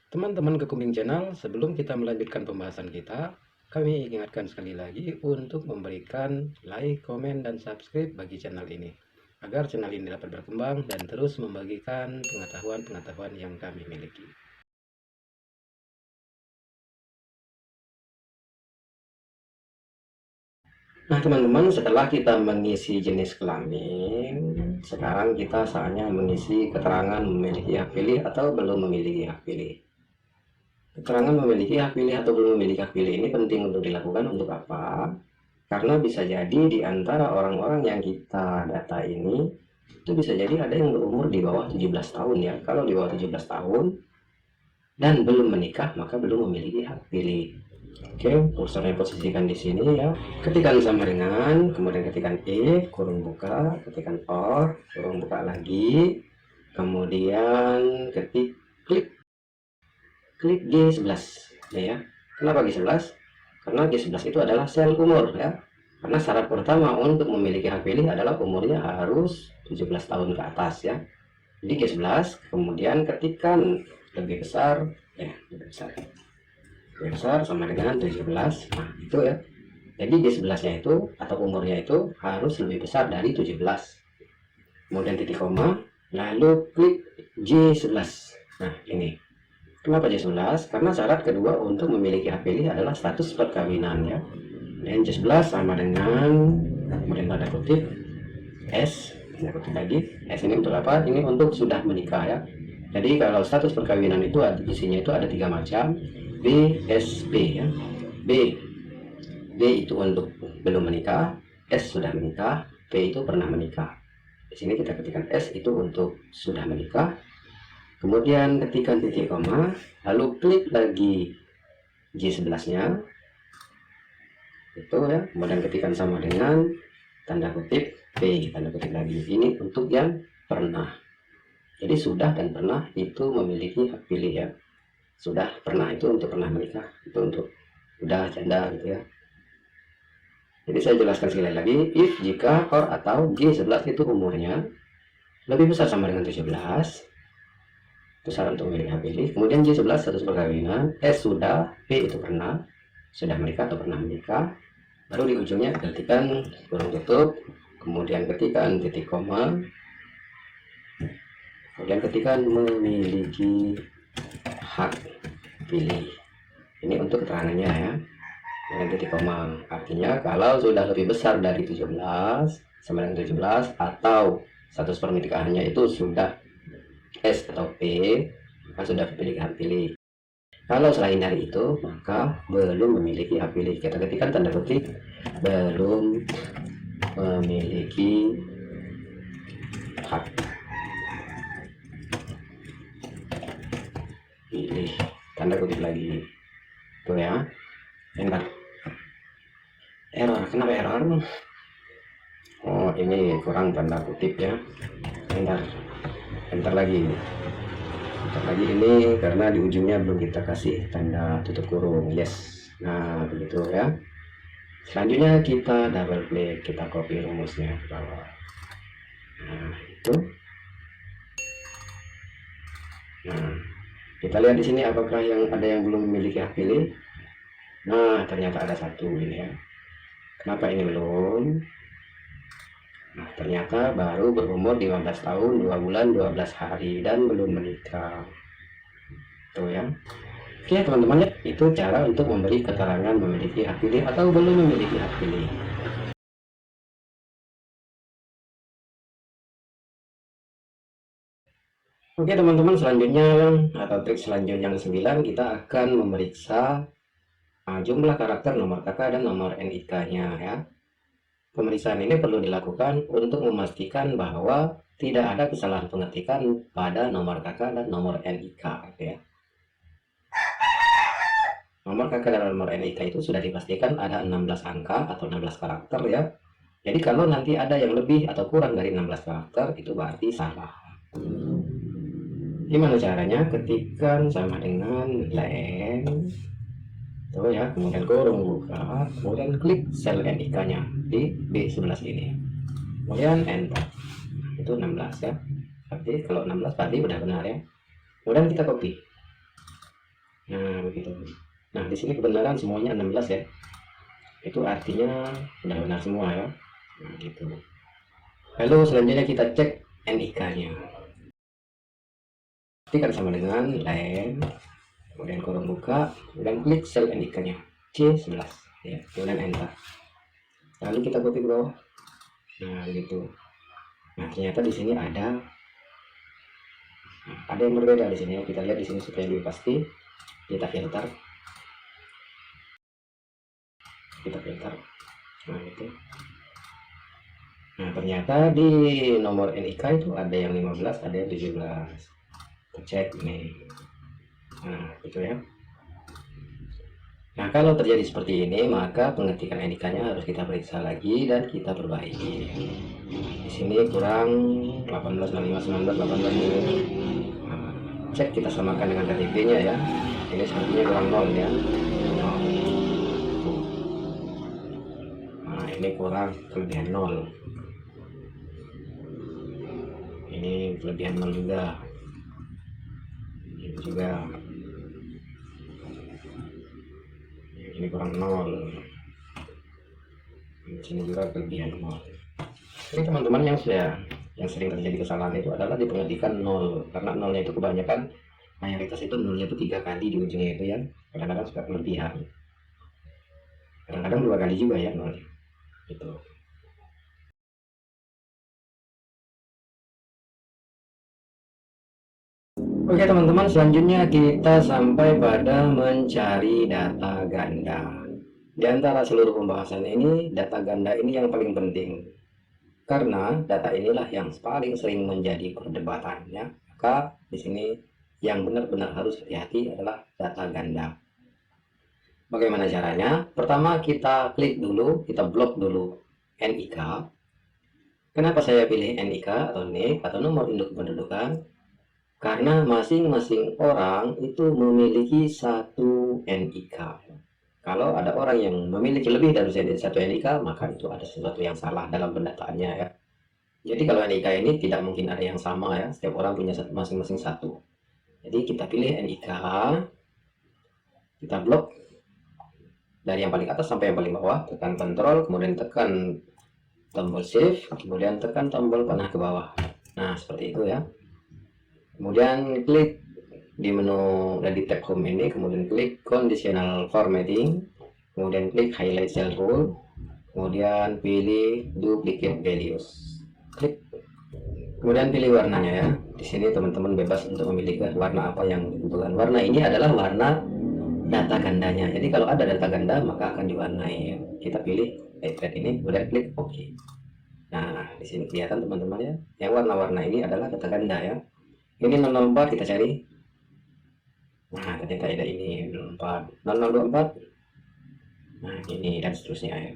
Teman-teman Kekumbing Channel, sebelum kita melanjutkan pembahasan kita, kami ingatkan sekali lagi untuk memberikan like, komen, dan subscribe bagi channel ini, agar channel ini dapat berkembang dan terus membagikan pengetahuan-pengetahuan yang kami miliki. Nah teman-teman, setelah kita mengisi jenis kelamin, sekarang kita saatnya mengisi keterangan memiliki hak pilih atau belum memiliki hak pilih. Keterangan memiliki hak pilih atau belum memiliki hak pilih ini penting untuk dilakukan untuk apa? Karena bisa jadi di antara orang-orang yang kita data ini, itu bisa jadi ada yang berumur di bawah 17 tahun ya. Kalau di bawah 17 tahun dan belum menikah, maka belum memiliki hak pilih. Oke, kursornya posisikan di sini ya. Ketikkan sama dengan, kemudian ketikkan if, kurung buka, ketikkan or, kurung buka lagi, kemudian klik G11 ya. Kenapa G11? Karena G11 itu adalah sel umur ya. Karena syarat pertama untuk memiliki hak pilih adalah umurnya harus 17 tahun ke atas ya. Jadi G11, kemudian ketikkan lebih besar ya, lebih besar sama dengan 17. Nah, itu ya. Jadi G11-nya itu atau umurnya itu harus lebih besar dari 17. Kemudian titik koma, lalu klik J11. Nah, ini. Kenapa J11? Karena syarat kedua untuk memiliki hak pilih adalah status perkawinan ya. Dan J11 sama dengan kemudian tanda kutip S, tanda kutip lagi. S ini untuk apa? Ini untuk sudah menikah ya. Jadi kalau status perkawinan itu isinya itu ada 3 macam. B, S, P ya. B itu untuk belum menikah, S sudah menikah, P itu pernah menikah. Di sini kita ketikkan S itu untuk sudah menikah. Kemudian ketikkan titik koma, lalu klik lagi J11-nya. Itu ya, kemudian ketikkan sama dengan tanda kutip P, tanda kutip lagi. Ini untuk yang pernah. Jadi sudah dan pernah itu memiliki hak pilih ya. Sudah pernah itu untuk pernah menikah, itu untuk udah janda gitu ya. Jadi saya jelaskan sekali lagi, if, jika, or, atau G11 itu umurnya lebih besar sama dengan 17, itu syarat untuk memiliki hak pilih. Kemudian J11 status perkawinan, S sudah, P itu pernah, sudah menikah atau pernah menikah. Baru di ujungnya ketikkan kurung tutup, kemudian ketikkan titik koma, kemudian ketikkan memiliki hak pilih. Ini untuk keterangannya ya. Dengan titik koma, artinya kalau sudah lebih besar dari 17 sama dengan 17 atau status pernikahannya itu sudah S atau P, maka sudah memiliki hak pilih. Kalau selain dari itu, maka belum memiliki hak pilih. Kita ketikkan tanda kutip belum memiliki hak pilih, tanda kutip lagi. Tuh ya, enter. Error, kenapa error? Oh, ini kurang tanda kutip ya. Enter lagi. Enter lagi ini karena di ujungnya belum kita kasih tanda tutup kurung. Yes. Nah, begitu ya. Selanjutnya kita double klik, kita copy rumusnya ke bawah. Nah, itu. Nah, kita lihat di sini apakah ada yang belum memiliki hak pilih. Nah, ternyata ada satu ini ya. Kenapa ini belum? Nah, ternyata baru berumur 15 tahun, 2 bulan, 12 hari dan belum menikah. Tuh ya. Oke, teman-teman, ya, itu cara untuk memberi keterangan memiliki hak pilih atau belum memiliki hak pilih. Oke, teman-teman, selanjutnya atau trik selanjutnya yang 9 kita akan memeriksa jumlah karakter nomor KK dan nomor NIK-nya ya. Pemeriksaan ini perlu dilakukan untuk memastikan bahwa tidak ada kesalahan pengetikan pada nomor KK dan nomor NIK ya. Nomor KK dan nomor NIK itu sudah dipastikan ada 16 angka atau 16 karakter ya. Jadi kalau nanti ada yang lebih atau kurang dari 16 karakter itu berarti salah. Gimana caranya? Ketikkan sama dengan length tuh ya, kemudian kurung buka, kemudian klik sel NIK nya di B11 ini, kemudian enter. Itu 16 ya, berarti kalau 16 berarti udah benar ya. Kemudian kita copy Nah begitu. Nah di sini kebenaran semuanya 16 ya, itu artinya benar-benar semua ya. Nah gitu. Lalu selanjutnya kita cek NIK nya, ketikkan sama dengan len, kemudian kurung buka dan klik sel NIK nya C11 ya, kemudian enter, lalu kita copy ke bawah. Nah gitu. Nah ternyata di sini ada yang berbeda di sini. Kita lihat di sini supaya lebih pasti. Kita filter. Nah itu. Nah ternyata di nomor NIK itu ada yang 15, ada yang 17. Kita cek ini. Nah itu ya. Nah kalau terjadi seperti ini, maka pengetikan NIK-nya harus kita periksa lagi dan kita perbaiki. Di sini kurang 18, 65, 19, 18 ini. Nah, cek kita samakan dengan KTP-nya ya. Ini sepertinya kurang 0 ya. Nah ini kurang kelebihan 0. Ini kelebihan 0 juga. Ini juga. Ini kurang 0. Di sini juga kelebihan 0. Ini teman-teman yang sering terjadi kesalahan itu adalah di pengetikan 0, karena 0-nya itu kebanyakan, mayoritas itu 0-nya itu 3 kali di ujungnya itu ya. Kadang-kadang suka kelebihan, kadang-kadang 2 kali juga ya 0 itu. Oke teman-teman, selanjutnya kita sampai pada mencari data ganda. Di antara seluruh pembahasan ini, data ganda ini yang paling penting, karena data inilah yang paling sering menjadi perdebatannya. Maka di sini yang benar-benar harus hati-hati adalah data ganda. Bagaimana caranya? Pertama kita klik dulu, kita blok dulu NIK. Kenapa saya pilih NIK atau NIK atau nomor induk kependudukan? Karena masing-masing orang itu memiliki satu NIK. Kalau ada orang yang memiliki lebih dari satu NIK, maka itu ada sesuatu yang salah dalam pendataannya ya. Jadi kalau NIK ini tidak mungkin ada yang sama ya, setiap orang punya masing-masing satu. Jadi kita pilih NIK, kita blok dari yang paling atas sampai yang paling bawah, tekan kontrol, kemudian tekan tombol shift, kemudian tekan tombol panah ke bawah. Nah seperti itu ya. Kemudian klik di menu dan di tab home ini, kemudian klik conditional formatting, kemudian klik highlight cell rule, kemudian pilih duplicate values, klik, kemudian pilih warnanya ya. Di sini teman-teman bebas untuk memilih warna apa yang dibutuhkan. Warna ini adalah warna data gandanya. Jadi kalau ada data ganda maka akan diwarnai ya. Kita pilih red ini, kemudian klik OK. Nah di sini kelihatan teman-teman ya, yang warna-warna ini adalah data ganda ya. Ini 004 kita cari. Nah ternyata ada ini 004, 0024. Nah ini dan seterusnya ya.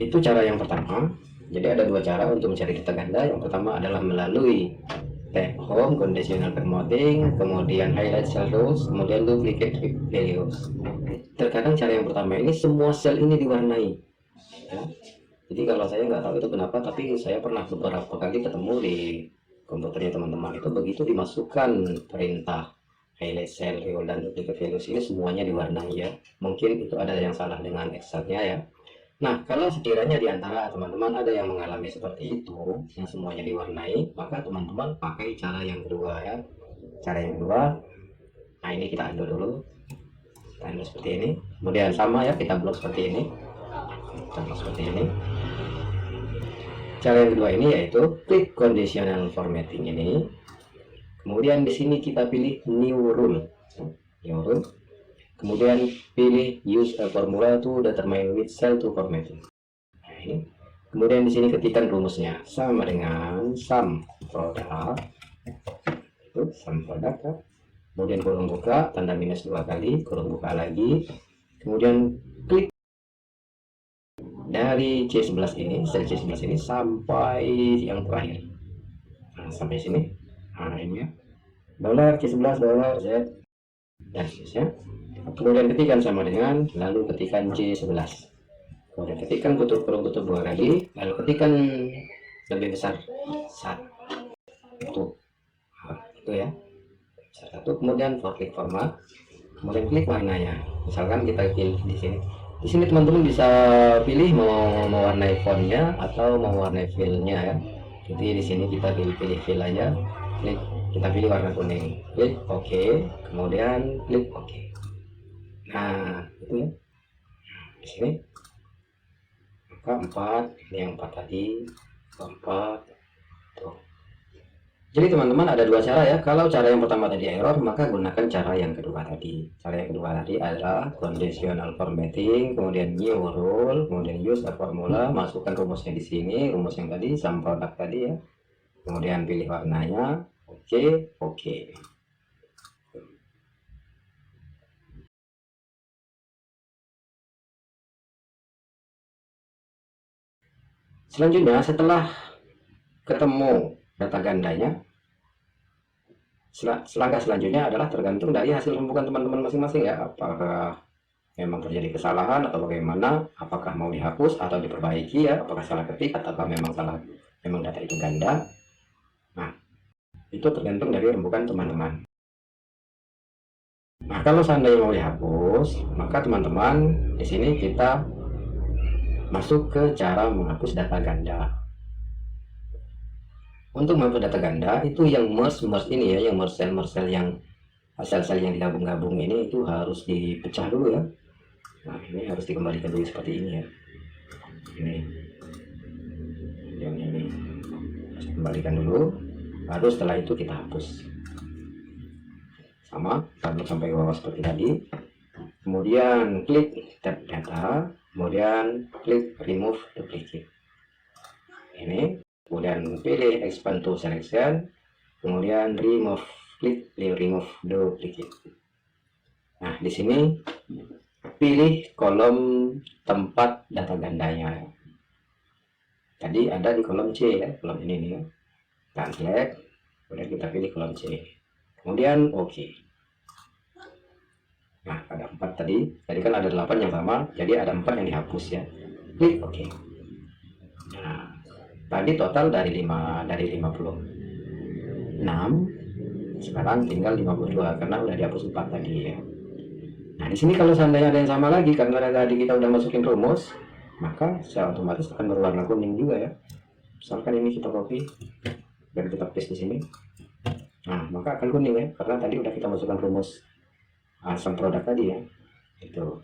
Itu cara yang pertama. Jadi ada dua cara untuk mencari data ganda. Yang pertama adalah melalui tab home, conditional formatting, kemudian highlight cell rules, kemudian duplicate values. Terkadang cara yang pertama ini semua sel ini diwarnai ya. Jadi kalau saya nggak tahu itu kenapa, tapi saya pernah beberapa kali ketemu di komputernya teman-teman itu, begitu dimasukkan perintah highlight cell rule dan duplicate values ini semuanya diwarnai ya. Mungkin itu ada yang salah dengan Excelnya ya. Nah kalau sekiranya diantara teman-teman ada yang mengalami seperti itu, yang semuanya diwarnai, maka teman-teman pakai cara yang kedua ya. Cara yang kedua, nah ini kita undo dulu, kita undo seperti ini, kemudian sama ya, kita blok seperti ini, kita blok seperti ini. Cara yang kedua ini yaitu klik conditional formatting ini, kemudian di sini kita pilih new rule, kemudian pilih use a formula to determine which cell to formatting. Nah, ini. Kemudian di sini ketikkan rumusnya sama dengan sum product, itu sum product ya. Kemudian kurung buka, tanda minus 2 kali, kurung buka lagi, kemudian klik dari C11 ini, sel C11 ini sampai yang terakhir. Nah, sampai sini. Nah, ini ya. Dolar C11, dolar Z, dan seterusnya. Kemudian ketikkan sama dengan, lalu ketikkan C11. Kemudian ketikkan kurung tutup 2 kali, lalu ketikkan lebih besar 1. Nah, itu ya. Satu, kemudian for klik format. kemudian klik warnanya. Misalkan kita pilih di sini. Di sini teman-teman bisa pilih mau mewarnai fontnya atau mau mewarnai filenya ya. Jadi di sini kita pilih fil aja, klik, kita pilih warna kuning, klik OK, kemudian klik OK. Nah itu ya, di sini maka 4, ini yang 4 tadi, 4 tuh. Jadi teman-teman ada dua cara ya. Kalau cara yang pertama tadi error, maka gunakan cara yang kedua tadi. Cara yang kedua tadi adalah conditional formatting, kemudian new rule, kemudian use a formula, masukkan rumusnya di sini, rumus yang tadi, sum product tadi ya. Kemudian pilih warnanya, oke, oke. Selanjutnya setelah ketemu data gandanya, selangkah selanjutnya adalah tergantung dari hasil rembukan teman-teman masing-masing ya, apakah memang terjadi kesalahan atau bagaimana, apakah mau dihapus atau diperbaiki ya, apakah salah ketik atau memang salah, memang data itu ganda. Nah itu tergantung dari rembukan teman-teman. Nah kalau seandainya mau dihapus, maka teman-teman di sini kita masuk ke cara menghapus data ganda. Untuk menghapus data ganda itu yang merge ini ya, yang merge sel yang sel-sel yang digabung-gabung ini itu harus dipecah dulu ya. Nah ini harus dikembalikan dulu seperti ini ya. Ini yang ini harus kembalikan dulu, baru setelah itu kita hapus. Sama, tablet sampai bawah seperti tadi. Kemudian klik tab data, kemudian klik remove duplicate. Ini, kemudian pilih expand to selection, kemudian remove, klik remove duplicate. Nah di sini pilih kolom tempat data gandanya. Tadi ada di kolom C ya, kolom ini nih ya. Kita select, kemudian kita pilih kolom C, kemudian OK. Nah ada 4 tadi kan ada 8 yang sama, jadi ada 4 yang dihapus ya, klik OK. Nah tadi total dari 56, sekarang tinggal 52 karena udah dihapus 4 tadi ya. Nah di sini kalau seandainya ada yang sama lagi, karena tadi kita udah masukin rumus, maka secara otomatis akan berwarna kuning juga ya. Misalkan ini kita copy dan kita paste di sini, nah maka akan kuning ya, karena tadi udah kita masukkan rumus asam produk tadi ya. Itu.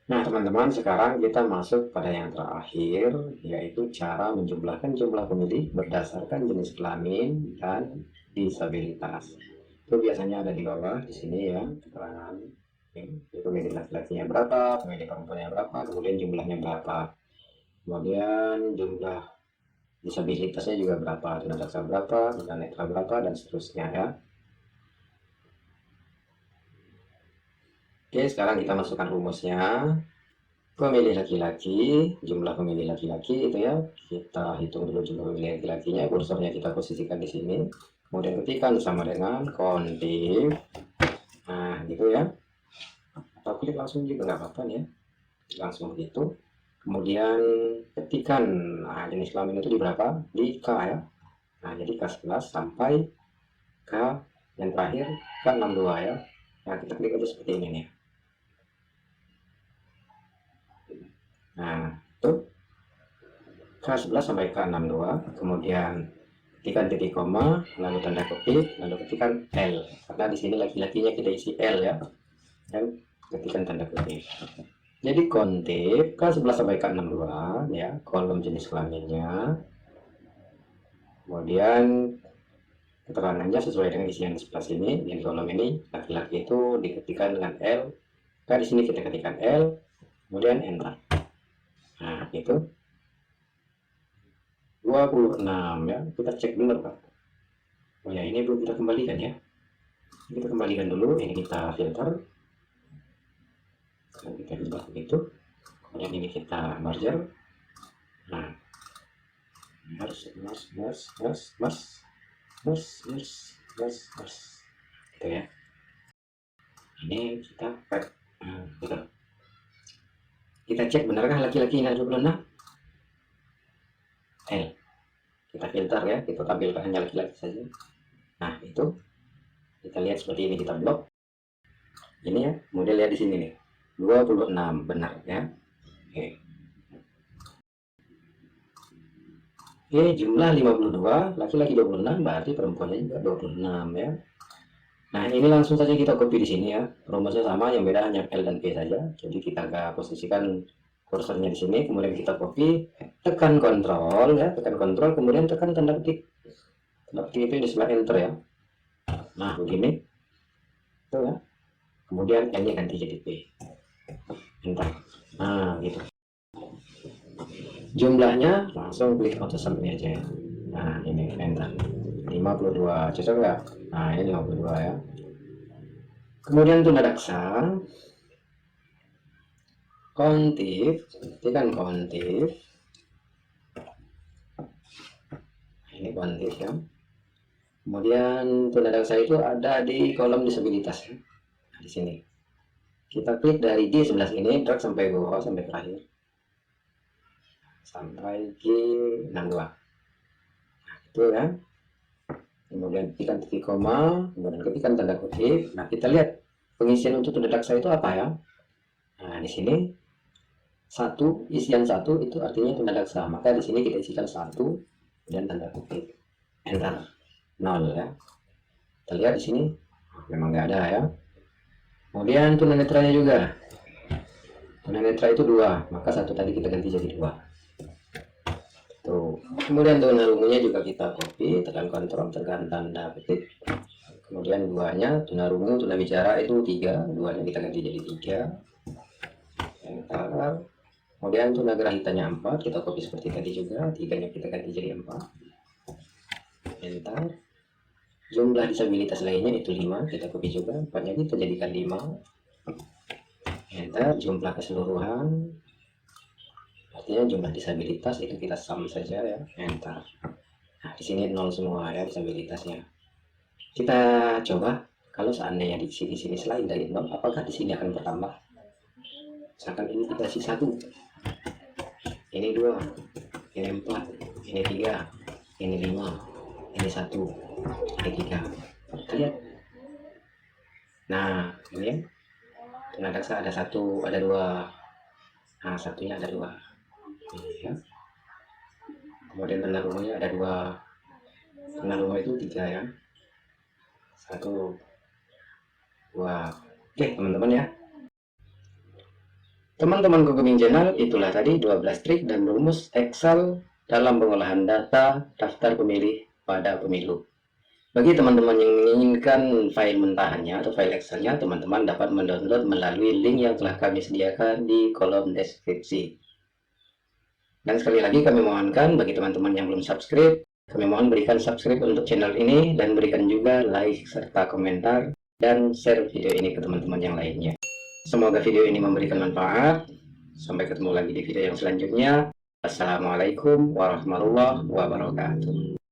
Nah teman-teman, sekarang kita masuk pada yang terakhir, yaitu cara menjumlahkan jumlah pemilih berdasarkan jenis kelamin dan disabilitas. Itu biasanya ada di bawah di sini ya, keterangan pemilih laki-lakinya berapa, pemilih perempuannya berapa, kemudian jumlahnya berapa, kemudian jumlah disabilitasnya juga berapa, tunadaksa berapa, tunanetra berapa, dan seterusnya ya. Oke, sekarang kita masukkan rumusnya. Pemilih laki-laki, jumlah pemilih laki-laki itu ya, kita hitung dulu jumlah pemilih laki-lakinya, kursornya kita posisikan di sini, kemudian ketikkan sama dengan kontif. Nah gitu ya, atau klik langsung juga nggak apa-apa ya, langsung begitu. Kemudian ketikkan jenis kelamin itu di berapa, di K ya. Nah jadi K11 sampai K yang terakhir K62 ya. Nah kita klik aja seperti ini nih. Nah itu K11 sampai K62, kemudian ketikkan titik koma, lalu tanda kutip, lalu ketikkan L, karena di sini laki-lakinya kita isi L ya, dan ketikkan tanda kutip. Jadi kontif K11 sampai K62 ya, kolom jenis kelaminnya, kemudian keterangannya sesuai dengan isi yang di sebelah sini. Di kolom ini laki-laki itu diketikkan dengan L, di sini kita ketikkan L, kemudian enter. Nah itu 26 ya, kita cek benar Pak. Oh ya, ini belum kita kembalikan ya, kita kembalikan dulu, ini kita filter, dan kita ubah begitu, kemudian ini kita merger. Nah gitu ya, ini kita gitu. Kita cek benarkah laki-laki ini 26 L. kita filter ya, kita tampilkan hanya laki-laki saja. Nah itu kita lihat seperti ini, kita blok ini ya, kemudian lihat di sini nih 26 benar ya. Oke, jumlah 52, laki-laki 26, berarti perempuannya juga 26 ya. Nah ini langsung saja kita copy di sini ya, rumusnya sama, yang beda hanya L dan P saja. Jadi kita agak posisikan kursornya di sini, kemudian kita copy, tekan kontrol ya, tekan kontrol, kemudian tekan tanda ketik. Tanda ketik itu di sebelah enter ya. Nah begini itu ya, kemudian N nya ganti jadi P, enter. Nah gitu, jumlahnya langsung klik auto submit aja ya. Nah ini enter 52, cocok nggak? Nah ini 52 ya. Kemudian tunda daksa kontif, tekan kontif, ini kontif ya. Kemudian tunda daksa itu ada di kolom disabilitas ya. Nah, di sini kita klik dari D11 ini, drag sampai bawah sampai terakhir, sampai G62. Nah itu ya. Kemudian ketikan titik koma, kemudian ketikan tanda kutip. Nah kita lihat pengisian untuk tunda daksa itu apa ya. Nah di sini satu, isian satu itu artinya tunda daksa, maka di sini kita isikan satu dan tanda kutip, enter 0 ya. Kita lihat di sini memang nggak ada ya. Kemudian tunanetranya juga, tunanetra itu 2, maka satu tadi kita ganti jadi 2 tuh. Kemudian tunarungunya juga kita copy, tekan kontrol, tekan tanda kutip, kemudian 2-nya tunarungu, tunabicara itu 3, 2-nya kita ganti jadi 3, enter. Kemudian tunagrahitanya 4, kita copy seperti tadi juga, 3-nya kita ganti jadi 4, enter. Jumlah disabilitas lainnya itu 5, kita copy juga, 4-nya kita jadikan 5, enter. Jumlah keseluruhan, artinya jumlah disabilitas itu kita sum saja ya, enter. Nah di sini 0 semua ya disabilitasnya. Kita coba kalau seandainya di sini selain dari 0, apakah di sini akan bertambah? Misalkan ini kita isi 1, ini 2, ini 4, ini 3, ini 5, ini 1, ini 3. Kita lihat. Nah ini ya, tunda daksa ada 1, ada 2. Nah satunya ada 2 ya. Kemudian tanda rumahnya ada 2, tanda rumah itu 3 ya, 1, 2. Oke teman-teman ya, teman-teman Google Channel, itulah tadi 12 trik dan rumus Excel dalam pengolahan data daftar pemilih pada pemilu. Bagi teman-teman yang menginginkan file mentahannya atau file Excelnya, teman-teman dapat mendownload melalui link yang telah kami sediakan di kolom deskripsi. Dan sekali lagi kami mohonkan bagi teman-teman yang belum subscribe, kami mohon berikan subscribe untuk channel ini dan berikan juga like serta komentar dan share video ini ke teman-teman yang lainnya. Semoga video ini memberikan manfaat. Sampai ketemu lagi di video yang selanjutnya. Assalamualaikum warahmatullahi wabarakatuh.